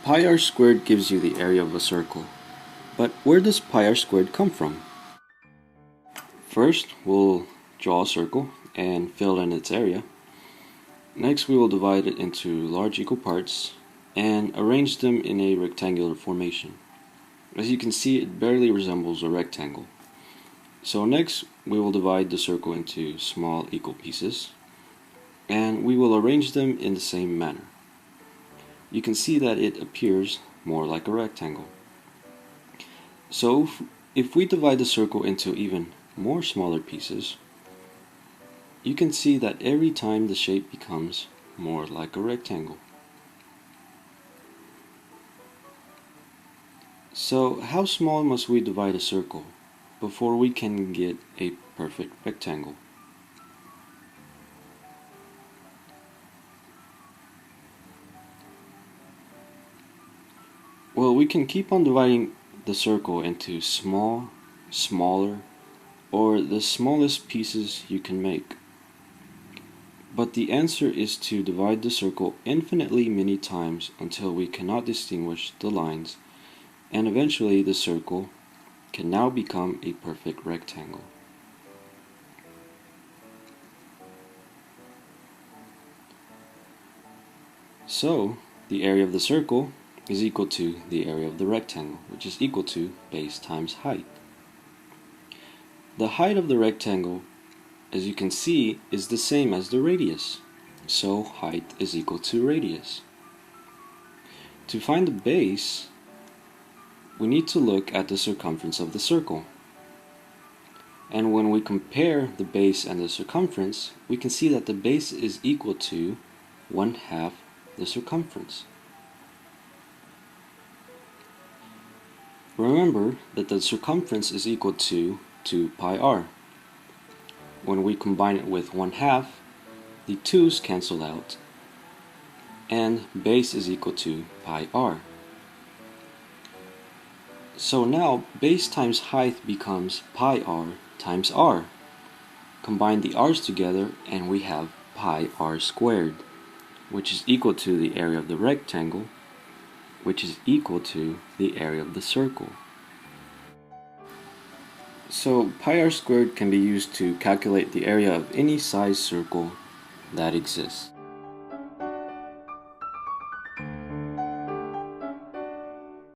Pi r squared gives you the area of a circle, but where does pi r squared come from? First, we'll draw a circle and fill in its area. Next, we will divide it into large equal parts and arrange them in a rectangular formation. As you can see, it barely resembles a rectangle. So next, we will divide the circle into small equal pieces, and we will arrange them in the same manner. You can see that it appears more like a rectangle. So if we divide the circle into even more smaller pieces, you can see that every time the shape becomes more like a rectangle. So how small must we divide a circle before we can get a perfect rectangle? Well, we can keep on dividing the circle into small, smaller, or the smallest pieces you can make. But the answer is to divide the circle infinitely many times until we cannot distinguish the lines, and eventually the circle can now become a perfect rectangle. So, the area of the circle is equal to the area of the rectangle, which is equal to base times height. The height of the rectangle, as you can see, is the same as the radius, so height is equal to radius. To find the base, we need to look at the circumference of the circle. And when we compare the base and the circumference, we can see that the base is equal to 1/2 the circumference. Remember that the circumference is equal to 2 pi r. When we combine it with 1/2, the 2's cancel out, and base is equal to pi r. So now base times height becomes pi r times r. Combine the r's together and we have pi r squared, which is equal to the area of the rectangle, which is equal to the area of the circle. So pi r squared can be used to calculate the area of any size circle that exists.